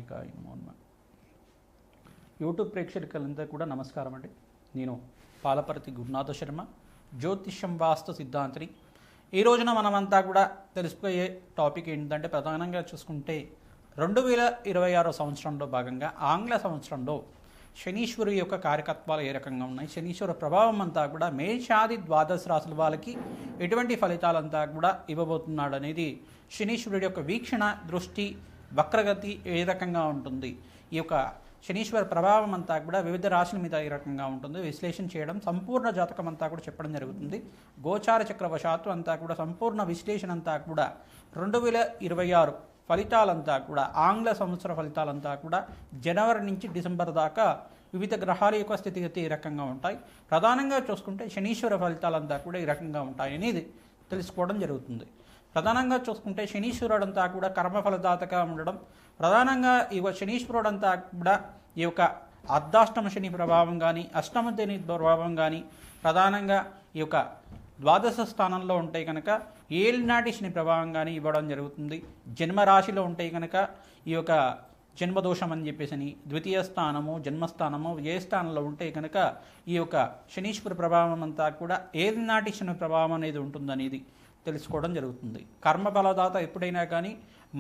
కాళికాయ నమో నమః. యూట్యూబ్ ప్రేక్షకులందరూ కూడా నమస్కారం అండి. నేను పాలపర్తి గురునాథ శర్మ, జ్యోతిష్యం వాస్తు సిద్ధాంతిని. ఈ రోజున మనమంతా కూడా తెలుసుకునే టాపిక్ ఏంటంటే, ప్రధానంగా చూసుకుంటే 2026 సంవత్సరంలో భాగంగా ఆంగ్ల సంవత్సరంలో శనీశ్వరు యొక్క కార్యకత్వాలు ఏ రకంగా ఉన్నాయి, శనీశ్వర ప్రభావం అంతా కూడా మేషాది ద్వాదశ రాశుల వాళ్ళకి ఎటువంటి ఫలితాలంతా కూడా ఇవ్వబోతున్నాడు అనేది, శనీశ్వరుడి యొక్క వీక్షణ, దృష్టి, వక్రగతి ఏ రకంగా ఉంటుంది, ఈ యొక్క శనీశ్వర ప్రభావం అంతా కూడా వివిధ రాశుల మీద ఏ రకంగా ఉంటుంది విశ్లేషణ చేయడం, సంపూర్ణ జాతకం అంతా కూడా చెప్పడం జరుగుతుంది. గోచార చక్రవశాత్తు అంతా కూడా సంపూర్ణ విశ్లేషణ అంతా కూడా 2026 ఫలితాలంతా కూడా, ఆంగ్ల సంవత్సర ఫలితాలంతా కూడా జనవరి నుంచి డిసెంబర్ దాకా వివిధ గ్రహాల యొక్క స్థితిగతి ఏ రకంగా ఉంటాయి, ప్రధానంగా చూసుకుంటే శనీశ్వర ఫలితాలంతా కూడా ఈ రకంగా ఉంటాయి అనేది తెలుసుకోవడం జరుగుతుంది. ప్రధానంగా చూసుకుంటే శనీశ్వరుడంతా కూడా కర్మఫలదాతగా ఉండడం, ప్రధానంగా ఈ శనీశ్వరుడంతా కూడా ఈ యొక్క అర్ధాష్టమ శని ప్రభావం కానీ, అష్టమ శని ప్రభావం కానీ, ప్రధానంగా ఈ యొక్క ద్వాదశ స్థానంలో ఉంటే కనుక ఏలినాటి శని ప్రభావం కానీ ఇవ్వడం జరుగుతుంది. జన్మరాశిలో ఉంటే కనుక ఈ యొక్క జన్మదోషం అని చెప్పేసి ద్వితీయ స్థానము, జన్మస్థానము, ఏ స్థానంలో ఉంటే కనుక ఈ యొక్క శనీశ్వర ప్రభావం అంతా కూడా ఏలినాటి శని ప్రభావం అనేది ఉంటుందనేది తెలుసుకోవడం జరుగుతుంది. కర్మఫలదాత ఎప్పుడైనా కానీ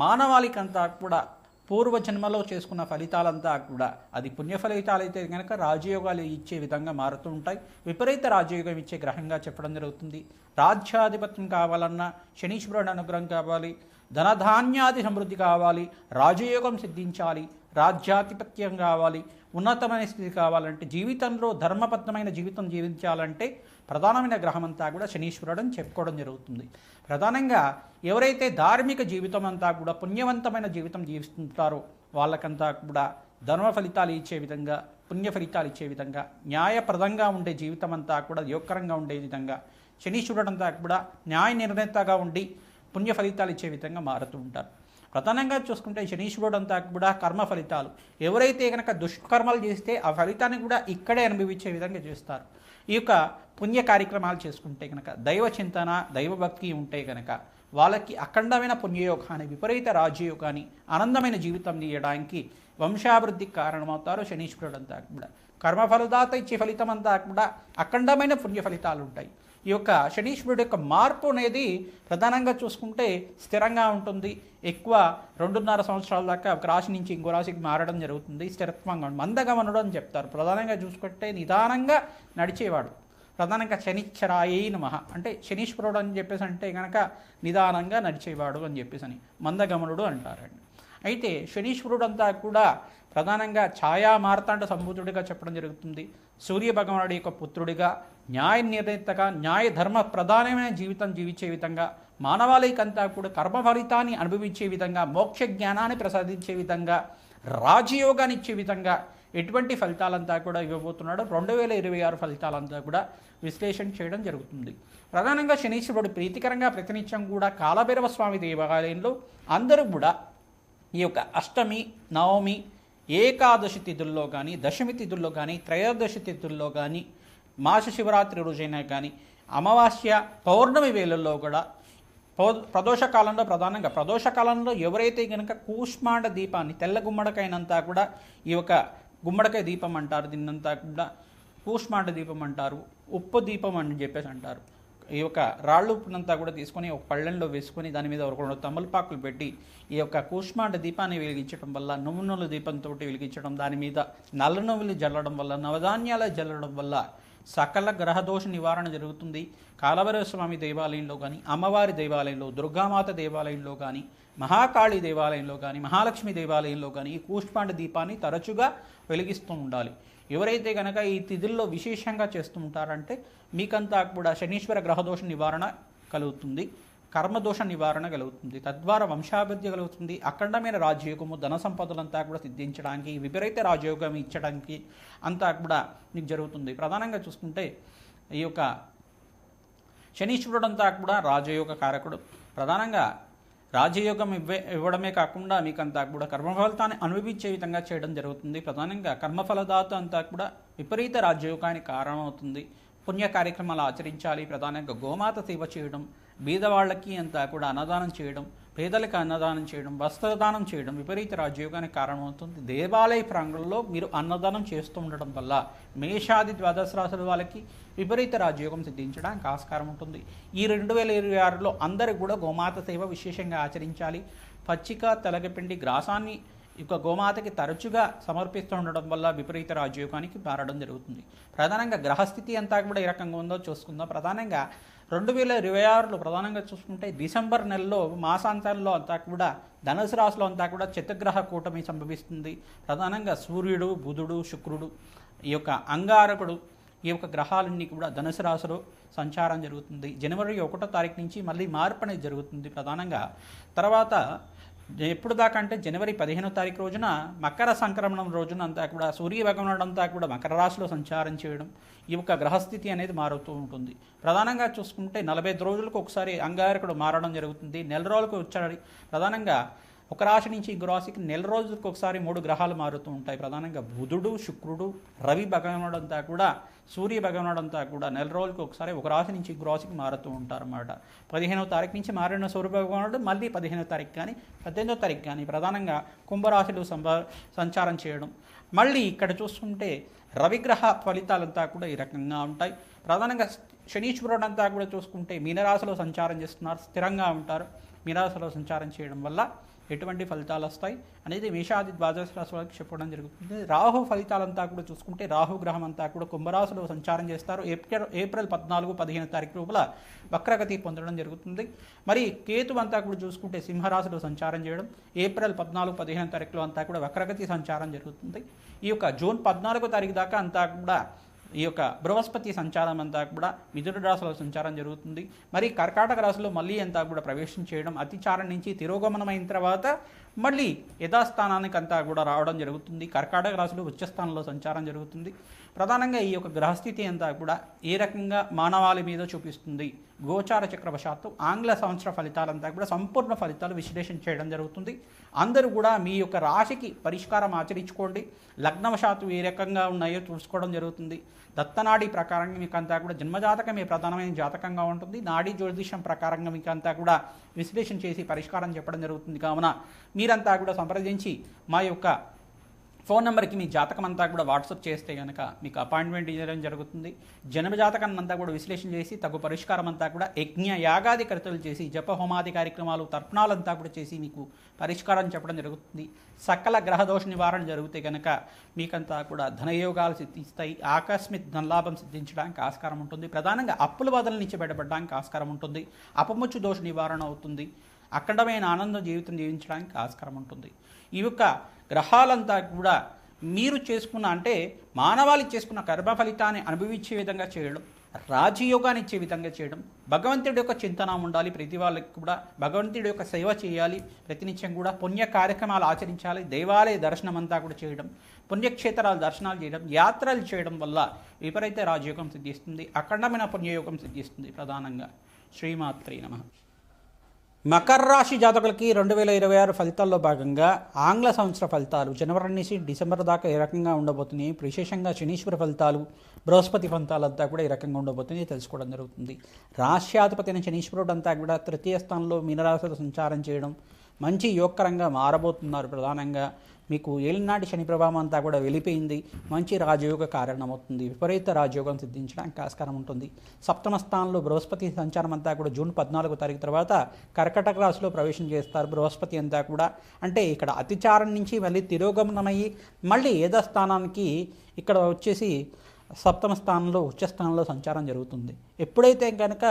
మానవాళికంతా కూడా పూర్వజన్మలో చేసుకున్న ఫలితాలంతా కూడా అది పుణ్య ఫలితాలు అయితే కనుక రాజయోగాలు ఇచ్చే విధంగా మారుతూ ఉంటాయి. విపరీత రాజయోగం ఇచ్చే గ్రహంగా చెప్పడం జరుగుతుంది. రాజ్యాధిపత్యం కావాలన్నా శనీశ్వరుడు అనుగ్రహం కావాలి, ధనధాన్యాది సమృద్ధి కావాలి, రాజయోగం సిద్ధించాలి, రాజ్యాధిపత్యం కావాలి, ఉన్నతమైన స్థితి కావాలంటే, జీవితంలో ధర్మబద్ధమైన జీవితం జీవించాలంటే ప్రధానమైన గ్రహం అంతా కూడా శనీశ్వరుడు అని చెప్పుకోవడం జరుగుతుంది. ప్రధానంగా ఎవరైతే ధార్మిక జీవితం అంతా కూడా పుణ్యవంతమైన జీవితం జీవిస్తుంటారో వాళ్ళకంతా కూడా ధర్మ ఫలితాలు ఇచ్చే విధంగా, పుణ్య ఫలితాలు ఇచ్చే విధంగా, న్యాయప్రదంగా ఉండే జీవితం అంతా కూడా యోగకరంగా ఉండే విధంగా శనీశ్వరుడు అంతా కూడా న్యాయ నిర్ణేతగా ఉండి పుణ్య ఫలితాలు ఇచ్చే విధంగా మారుతూ ఉంటారు. ప్రధానంగా చూసుకుంటే శనీశ్వరుడు అంతా కూడా కర్మ ఫలితాలు, ఎవరైతే కనుక దుష్కర్మలు చేస్తే ఆ ఫలితాన్ని కూడా ఇక్కడే అనుభవించే విధంగా చేస్తారు. ఈ యొక్క పుణ్య కార్యక్రమాలు చేసుకుంటే కనుక, దైవ చింతన, దైవభక్తి ఉంటే కనుక వాళ్ళకి అఖండమైన పుణ్యయోగాన్ని, విపరీత రాజయోగాన్ని, ఆనందమైన జీవితం తీయడానికి, వంశాభివృద్ధికి కారణమవుతారు శనీశ్వరుడు అంతా కూడా. కర్మఫలదాత ఇచ్చే ఫలితం అంతా కూడా అఖండమైన పుణ్య ఫలితాలు ఉంటాయి. ఈ యొక్క శనీశ్వరుడు యొక్క మార్పు అనేది ప్రధానంగా చూసుకుంటే స్థిరంగా ఉంటుంది. ఎక్కువ 2.5 సంవత్సరాల దాకా ఒక రాశి నుంచి ఇంకో రాశికి మారడం జరుగుతుంది. స్థిరత్వంగా మందగమనుడు అని చెప్తారు. ప్రధానంగా చూసుకుంటే నిదానంగా నడిచేవాడు. ప్రధానంగా శనిశ్చరాయై నమః అంటే శనీశ్వరుడు అని చెప్పేసి అంటే కనుక నిదానంగా నడిచేవాడు అని చెప్పేసి అని మందగమనుడు అంటారండి. అయితే శనీశ్వరుడు అంతా కూడా ప్రధానంగా ఛాయా మార్తాండ సంభూతుడిగా చెప్పడం జరుగుతుంది. సూర్య భగవానుడి యొక్క పుత్రుడిగా, న్యాయ నిర్ణేతగా, న్యాయ ధర్మ ప్రధానమైన జీవితం జీవించే విధంగా, మానవాళికంతా కూడా కర్మ ఫలితాన్ని అనుభవించే విధంగా, మోక్ష జ్ఞానాన్ని ప్రసాదించే విధంగా, రాజయోగాన్ని ఇచ్చే విధంగా ఎటువంటి ఫలితాలంతా కూడా ఇవ్వబోతున్నాడు. 2026 ఫలితాలంతా కూడా విశ్లేషణ చేయడం జరుగుతుంది. ప్రధానంగా శనీశ్వరుడు ప్రీతికరంగా ప్రతినిత్యం కూడా కాలభైరవ స్వామి దేవాలయంలో అందరూ కూడా ఈ యొక్క అష్టమి, నవమి, ఏకాదశి తిథుల్లో కానీ, దశమి తిథుల్లో కానీ, త్రయోదశి తిథుల్లో కానీ, మాస శివరాత్రి రోజైనా కానీ, అమావాస్య, పౌర్ణమి వేళల్లో కూడా ప్రదోషకాలంలో, ప్రధానంగా ప్రదోషకాలంలో ఎవరైతే కనుక కూష్మాండ దీపాన్ని, తెల్ల గుమ్మడికాయనంతా కూడా ఈ యొక్క గుమ్మడికాయ దీపం అంటారు, దీన్నంతా కూడా కూష్మాండ దీపం అంటారు, ఉప్పు దీపం అని చెప్పేసి అంటారు. ఈ యొక్క రాళ్ళు ఉప్పునంతా కూడా తీసుకొని ఒక పళ్ళెంలో వేసుకొని దాని మీద ఒక 2 తమలపాకులు పెట్టి ఈ యొక్క కూష్మాండ దీపాన్ని వెలిగించడం వల్ల, నువ్వుల దీపంతో వెలిగించడం, దాని మీద నల్ల నువ్వులు జల్లడం వల్ల, నవధాన్యాలు జల్లడం వల్ల సకల గ్రహదోష నివారణ జరుగుతుంది. కాలభైరవ స్వామి దేవాలయంలో కానీ, అమ్మవారి దేవాలయంలో, దుర్గామాత దేవాలయంలో కానీ, మహాకాళి దేవాలయంలో కానీ, మహాలక్ష్మి దేవాలయంలో కానీ ఈ కూష్మాండ దీపాన్ని తరచుగా వెలిగిస్తూ ఉండాలి. ఎవరైతే కనుక ఈ తిథుల్లో విశేషంగా చేస్తూ ఉంటారంటే మీకంతా కూడా శనీశ్వర గ్రహదోష నివారణ కలుగుతుంది, కర్మదోష నివారణ కలుగుతుంది, తద్వారా వంశాభివృద్ధి కలుగుతుంది. అఖండమైన రాజయోగము, ధన సంపదలంతా కూడా సిద్ధించడానికి, విపరీత రాజయోగం ఇచ్చడానికి అంతా కూడా మీకు జరుగుతుంది. ప్రధానంగా చూసుకుంటే ఈ యొక్క శనీశ్వరుడు అంతా కూడా రాజయోగ కారకుడు. ప్రధానంగా రాజయోగం ఇవ్వడమే కాకుండా మీకంతా కూడా కర్మఫలితాన్ని అనుభవించే విధంగా చేయడం జరుగుతుంది. ప్రధానంగా కర్మఫలదాత అంతా కూడా విపరీత రాజయోగానికి కారణమవుతుంది. పుణ్య కార్యక్రమాలు ఆచరించాలి. ప్రధానంగా గోమాత సేవ చేయడం, బీదవాళ్ళకి అంతా కూడా అన్నదానం చేయడం, పేదలకు అన్నదానం చేయడం, వస్త్రదానం చేయడం విపరీత రాజయోగానికి కారణమవుతుంది. దేవాలయ ప్రాంగణంలో మీరు అన్నదానం చేస్తూ ఉండడం వల్ల మేషాది ద్వాదశ రాశుల వాళ్ళకి విపరీత రాజయోగం సిద్ధించడానికి ఆస్కారం ఉంటుంది. ఈ 2026లో అందరూ కూడా గోమాత సేవ విశేషంగా ఆచరించాలి. పచ్చిక తెలగపిండి గ్రాసాన్ని గోమాతకి తరచుగా సమర్పిస్తూ ఉండడం వల్ల విపరీత రాజయోగానికి మారడం జరుగుతుంది. ప్రధానంగా గ్రహస్థితి అంతా కూడా ఏ రకంగా ఉందో చూసుకుందాం. ప్రధానంగా 2026లో ప్రధానంగా చూసుకుంటే డిసెంబర్ నెలలో మాసాంతంలో అంతా కూడా ధనుసు రాశిలో అంతా కూడా చతుర్గ్రహ కూటమి సంభవిస్తుంది. ప్రధానంగా సూర్యుడు, బుధుడు, శుక్రుడు, ఈ యొక్క అంగారకుడు, ఈ యొక్క గ్రహాలన్నీ కూడా ధనుసు రాశిలో సంచారం జరుగుతుంది. జనవరి 1వ తారీఖు నుంచి మళ్ళీ మార్పు అనేది జరుగుతుంది. ప్రధానంగా తర్వాత ఎప్పుడు దాకా అంటే జనవరి 15వ తారీఖు రోజున మకర సంక్రమణం రోజున అంతా కూడా సూర్య భగవానుడు అంతా కూడా మకర రాశిలో సంచారం చేయడం, ఈ యొక్క గ్రహస్థితి అనేది మారుతూ ఉంటుంది. ప్రధానంగా చూసుకుంటే 45 రోజులకు ఒకసారి అంగారకుడు మారడం జరుగుతుంది. నెల రోజులకు వచ్చాడు. ప్రధానంగా ఒక రాశి నుంచి ఇంకో రాశికి నెల రోజులకు ఒకసారి 3 గ్రహాలు మారుతూ ఉంటాయి. ప్రధానంగా బుధుడు, శుక్రుడు, రవి భగవానుడు అంతా కూడా, సూర్య భగవానుడు అంతా కూడా నెల రోజులకు ఒకసారి ఒక రాశి నుంచి ఇంకో రాశికి మారుతూ ఉంటారన్నమాట. 15వ తారీఖు నుంచి మారిన సూర్య భగవానుడు మళ్ళీ 15వ తారీఖు కానీ 18వ తారీఖు కానీ ప్రధానంగా కుంభరాశిలో సంచారం చేయడం. మళ్ళీ ఇక్కడ చూసుకుంటే రవిగ్రహ ఫలితాలంతా కూడా ఈ రకంగా ఉంటాయి. ప్రధానంగా శనీశ్వరుడు అంతా కూడా చూసుకుంటే మీనరాశిలో సంచారం చేస్తున్నారు, స్థిరంగా ఉంటారు. మీనరాశిలో సంచారం చేయడం వల్ల ఎటువంటి ఫలితాలు వస్తాయి అనేది మేషాది ద్వాదశ రాశి వాళ్ళకి చెప్పడం జరుగుతుంది. రాహు ఫలితాలంతా కూడా చూసుకుంటే రాహు గ్రహం అంతా కూడా కుంభరాశిలో సంచారం చేస్తారు. ఏప్రిల్ 14, 15 తారీఖు లోపల వక్రగతి పొందడం జరుగుతుంది. మరి కేతు అంతా కూడా చూసుకుంటే సింహరాశిలో సంచారం చేయడం, ఏప్రిల్ 14, 15 తారీఖులో అంతా కూడా వక్రగతి సంచారం జరుగుతుంది. ఈ యొక్క జూన్ 14వ తారీఖు దాకా అంతా కూడా ఈ యొక్క బృహస్పతి సంచారం అంతా కూడా మిథున రాశిలో సంచారం జరుగుతుంది. మరి కర్కాటక రాశిలో మళ్ళీ అంతా కూడా ప్రవేశం చేయడం, అతిచారం నుంచి తిరోగమనమైన తర్వాత మళ్ళీ యథాస్థానానికి అంతా కూడా రావడం జరుగుతుంది. కర్కాటక రాశిలో ఉచ్చస్థానంలో సంచారం జరుగుతుంది. ప్రధానంగా ఈ యొక్క గ్రహస్థితి అంతా కూడా ఏ రకంగా మానవాళి మీద చూపిస్తుంది, గోచార చక్రవశాత్తు ఆంగ్ల సంవత్సర ఫలితాలంతా కూడా సంపూర్ణ ఫలితాలు విశ్లేషణ చేయడం జరుగుతుంది. అందరూ కూడా మీ యొక్క రాశికి పరిష్కారం ఆచరించుకోండి. లగ్నవశాత్తు ఏ రకంగా ఉన్నాయో చూసుకోవడం జరుగుతుంది. దత్తనాడి ప్రకారంగా మీకు అంతా కూడా జన్మజాతకమే ప్రధానమైన జాతకంగా ఉంటుంది. నాడీ జ్యోతిషం ప్రకారంగా మీకు అంతా కూడా విశ్లేషణ చేసి పరిష్కారం చెప్పడం జరుగుతుంది. కావున మీరంతా కూడా సంప్రదించి మా యొక్క ఫోన్ నెంబర్కి మీ జాతకం అంతా కూడా వాట్సాప్ చేస్తే కనుక మీకు అపాయింట్మెంట్ ఇవ్వడం జరుగుతుంది. జన్మజాతకాన్ని అంతా కూడా విశ్లేషణ చేసి తగు పరిష్కారం అంతా కూడా యజ్ఞ యాగాది కర్తలు చేసి జప హోమాది కార్యక్రమాలు తర్పణాలంతా కూడా చేసి మీకు పరిష్కారం చెప్పడం జరుగుతుంది. సకల గ్రహదోష నివారణ జరిగితే కనుక మీకంతా కూడా ధనయోగాలు సిద్ధిస్తాయి. ఆకస్మిక ధనలాభం సిద్ధించడానికి ఆస్కారం ఉంటుంది. ప్రధానంగా అప్పుల బాధల నుంచి బయటపడడానికి ఆస్కారం ఉంటుంది. అపముచ్చు దోష నివారణ అవుతుంది. అఖండమైన ఆనంద జీవితం జీవించడానికి ఆస్కారం ఉంటుంది. ఈ యొక్క గ్రహాలంతా కూడా మీరు చేసుకున్న అంటే మానవాళి చేసుకున్న కర్మ ఫలితాన్ని అనుభవించే విధంగా చేయడం, రాజయోగాన్ని ఇచ్చే విధంగా చేయడం, భగవంతుడి యొక్క చింతన ఉండాలి. ప్రతి వాళ్ళకి కూడా భగవంతుడి యొక్క సేవ చేయాలి. ప్రతినిత్యం కూడా పుణ్య కార్యక్రమాలు ఆచరించాలి. దేవాలయ దర్శనం అంతా కూడా చేయడం, పుణ్యక్షేత్రాల దర్శనాలు చేయడం, యాత్రలు చేయడం వల్ల విపరీత రాజయోగం సిద్ధిస్తుంది. అఖండమైన పుణ్యయోగం సిద్ధిస్తుంది. ప్రధానంగా శ్రీమాత్రే నమః. మకర రాశి జాతకులకి 2026 ఫలితాల్లో భాగంగా ఆంగ్ల సంవత్సర ఫలితాలు జనవరి నుంచి డిసెంబర్ దాకా ఏ రకంగా ఉండబోతున్నాయి, విశేషంగా శనీశ్వర ఫలితాలు, బృహస్పతి ఫలితాలంతా కూడా ఈ రకంగా ఉండబోతున్నాయి తెలుసుకోవడం జరుగుతుంది. రాష్ట్రాధిపతి అయిన శనీశ్వరుడు అంతా కూడా తృతీయ స్థానంలో మీనరాశిలో సంచారం చేయడం మంచి యోగకరంగా మారబోతున్నారు. ప్రధానంగా మీకు ఏలినాటి శని ప్రభావం అంతా కూడా వెళ్ళిపోయింది. మంచి రాజయోగ కారణమవుతుంది. విపరీత రాజయోగం సిద్ధించడానికి ఆస్కారం ఉంటుంది. సప్తమ స్థానంలో బృహస్పతి సంచారం అంతా కూడా జూన్ 14వ తారీఖు తర్వాత కర్కటక రాశిలో ప్రవేశం చేస్తారు. బృహస్పతి అంతా కూడా అంటే ఇక్కడ అతిచారం నుంచి మళ్ళీ తిరోగమనమయ్యి మళ్ళీ ఏదో స్థానానికి ఇక్కడ వచ్చేసి సప్తమ స్థానంలో ఉచ్చస్థానంలో సంచారం జరుగుతుంది. ఎప్పుడైతే కనుక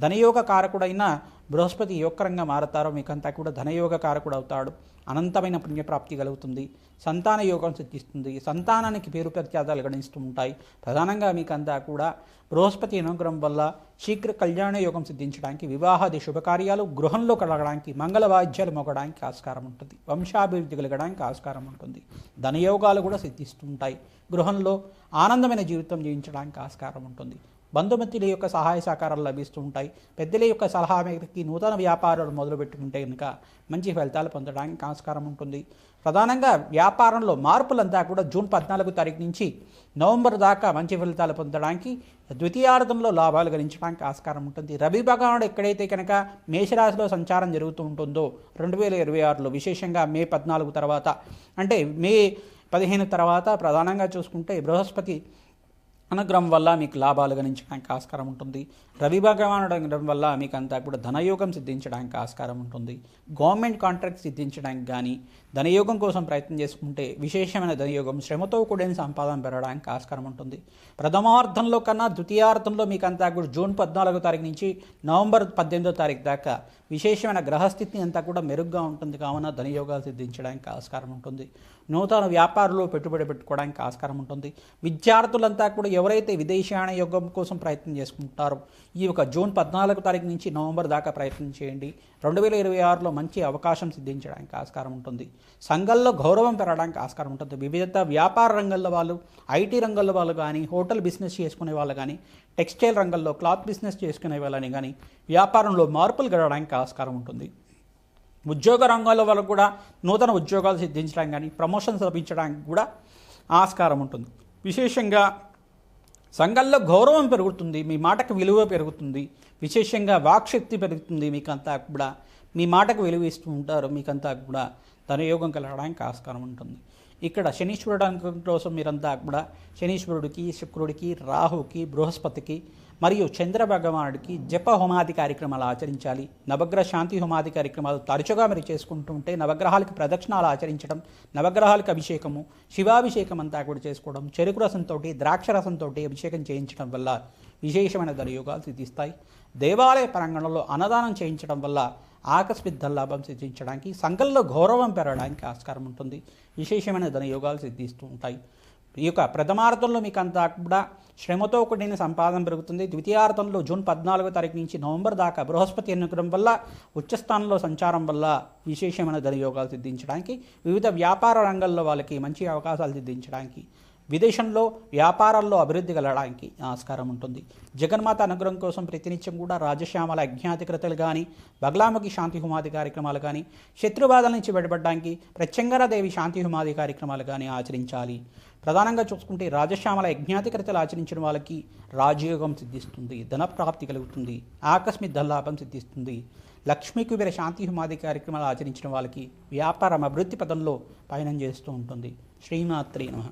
ధనయోగ కారకుడైన బృహస్పతి యోగకరంగా మారతారో మీకంతా కూడా ధనయోగ కారకుడు అవుతాడు. అనంతమైన పుణ్యప్రాప్తి కలుగుతుంది. సంతాన యోగం సిద్ధిస్తుంది. సంతానానికి పేరు ప్రఖ్యాతాలు గణిస్తూ ఉంటాయి. ప్రధానంగా మీకంతా కూడా బృహస్పతి అనుగ్రహం వల్ల శీఘ్ర కళ్యాణ యోగం సిద్ధించడానికి, వివాహాది శుభకార్యాలు గృహంలో కలగడానికి, మంగళ వాద్యాలు మోగడానికి ఆస్కారం ఉంటుంది. వంశాభివృద్ధి కలగడానికి ఆస్కారం ఉంటుంది. ధనయోగాలు కూడా సిద్ధిస్తుంటాయి. గృహంలో ఆనందమైన జీవితం జీవించడానికి ఆస్కారం ఉంటుంది. బంధుమిత్రుల యొక్క సహాయ సహకారాలు లభిస్తూ ఉంటాయి. పెద్దల యొక్క సలహా మేరకి నూతన వ్యాపారాలు మొదలుపెట్టుకుంటే కనుక మంచి ఫలితాలు పొందడానికి ఆస్కారం ఉంటుంది. ప్రధానంగా వ్యాపారంలో మార్పులంతా కూడా జూన్ 14 తారీఖు నుంచి నవంబర్ దాకా మంచి ఫలితాలు పొందడానికి, ద్వితీయార్థంలో లాభాలు గణించడానికి ఆస్కారం ఉంటుంది. రవి భగవానుడు ఎక్కడైతే కనుక మేషరాశిలో సంచారం జరుగుతూ ఉంటుందో 2026లో విశేషంగా మే 14 తర్వాత, అంటే మే 15 తర్వాత ప్రధానంగా చూసుకుంటే బృహస్పతి అనుగ్రహం వల్ల మీకు లాభాలు గణించడానికి ఆస్కారం ఉంటుంది. రవి భగవానుడు అనుగ్రహం వల్ల మీకు అంతా కూడా ధనయోగం సిద్ధించడానికి ఆస్కారం ఉంటుంది. గవర్నమెంట్ కాంట్రాక్ట్ సిద్ధించడానికి కానీ, ధనయోగం కోసం ప్రయత్నం చేసుకుంటే విశేషమైన ధనయోగం, శ్రమతో కూడిన సంపాదన పెరగడానికి ఆస్కారం ఉంటుంది. ప్రథమార్థంలో కన్నా ద్వితీయార్థంలో మీకు అంతా కూడా జూన్ 14 తారీఖు నుంచి నవంబర్ 18 తారీఖు దాకా విశేషమైన గ్రహస్థితి అంతా కూడా మెరుగ్గా ఉంటుంది. కావున ధనయోగాలు సిద్ధించడానికి ఆస్కారం ఉంటుంది. నూతన వ్యాపారంలో పెట్టుబడి పెట్టుకోవడానికి ఆస్కారం ఉంటుంది. విద్యార్థులంతా కూడా ఎవరైతే విదేశీయాన యోగం కోసం ప్రయత్నం చేసుకుంటారో ఈ యొక్క జూన్ 14 తారీఖు నుంచి నవంబర్ దాకా ప్రయత్నం చేయండి. 2026లో మంచి అవకాశం సిద్ధించడానికి ఆస్కారం ఉంటుంది. సంఘంలో గౌరవం పెరగడానికి ఆస్కారం ఉంటుంది. వివిధ వ్యాపార రంగంలో వాళ్ళు, ఐటీ రంగంలో వాళ్ళు కానీ, హోటల్ బిజినెస్ చేసుకునే వాళ్ళు కానీ, టెక్స్టైల్ రంగంలో క్లాత్ బిజినెస్ చేసుకునే వాళ్ళని కానీ వ్యాపారంలో మార్పులు గడవడానికి ఆస్కారం ఉంటుంది. ఉద్యోగ రంగాల్లో వాళ్ళకు కూడా నూతన ఉద్యోగాలు సిద్ధించడానికి కానీ, ప్రమోషన్స్ లభించడానికి కూడా ఆస్కారం ఉంటుంది. విశేషంగా సంఘంలో గౌరవం పెరుగుతుంది, మీ మాటకు విలువ పెరుగుతుంది. విశేషంగా వాక్శక్తి పెరుగుతుంది. మీకంతా కూడా మీ మాటకు విలువ ఇస్తూ ఉంటారు. మీకంతా కూడా ధనయోగం కలగడానికి ఆస్కారం ఉంటుంది. ఇక్కడ శనీశ్వరుడు కోసం మీరంతా కూడా శనీశ్వరుడికి, శుక్రుడికి, రాహుకి, బృహస్పతికి మరియు చంద్ర భగవానుడికి జప హోమాది కార్యక్రమాలు ఆచరించాలి. నవగ్రహ శాంతి హోమాది కార్యక్రమాలు తరచుగా మీరు చేసుకుంటూ ఉంటే నవగ్రహాలకు ప్రదక్షిణాలు ఆచరించడం, నవగ్రహాలకు అభిషేకము, శివాభిషేకం అంతా కూడా చేసుకోవడం, చెరుకు రసంతో, ద్రాక్ష రసంతో అభిషేకం చేయించడం వల్ల విశేషమైన ధనయోగాలు సిద్ధిస్తాయి. దేవాలయ ప్రాంగణంలో అన్నదానం చేయించడం వల్ల ఆకస్మిక ధనలాభం సిద్ధించడానికి, సంఘంలో గౌరవం పెరగడానికి ఆస్కారం ఉంటుంది. విశేషమైన ధనయోగాలు సిద్ధిస్తూ ఉంటాయి. ఈ యొక్క ప్రథమార్థంలో మీకు అంతా కూడా శ్రమతో కూడిన సంపాదన పెరుగుతుంది. ద్వితీయార్థంలో జూన్ 14 తారీఖు నుంచి నవంబర్ దాకా బృహస్పతి అనుగ్రహం వల్ల, ఉచ్చస్థానంలో సంచారం వల్ల విశేషమైన ధనయోగాలు సిద్ధించడానికి, వివిధ వ్యాపార రంగాల్లో వాళ్ళకి మంచి అవకాశాలు సిద్ధించడానికి, విదేశంలో వ్యాపారాల్లో అభివృద్ధి కలగడానికి ఆస్కారం ఉంటుంది. జగన్మాత అనుగ్రహం కోసం ప్రతినిత్యం కూడా రాజశ్యామల అజ్ఞాతికృతలు కానీ, బగలాముఖి శాంతి హోమాది కార్యక్రమాలు కానీ, శత్రుబాధల నుంచి బయటపడడానికి ప్రత్యంగరాదేవి శాంతి హోమాది కార్యక్రమాలు కానీ ఆచరించాలి. ప్రధానంగా చూసుకుంటే రాజశ్యామల యజ్ఞాతికృతలు ఆచరించిన వాళ్ళకి రాజయోగం సిద్ధిస్తుంది, ధనప్రాప్తి కలుగుతుంది, ఆకస్మిక ధనలాభం సిద్ధిస్తుంది. లక్ష్మీ కుబేర శాంతి హోమాది కార్యక్రమాలు ఆచరించిన వాళ్ళకి వ్యాపారం అభివృద్ధి పదంలో పయనం చేస్తూ ఉంటుంది. శ్రీమాత్రే నమః.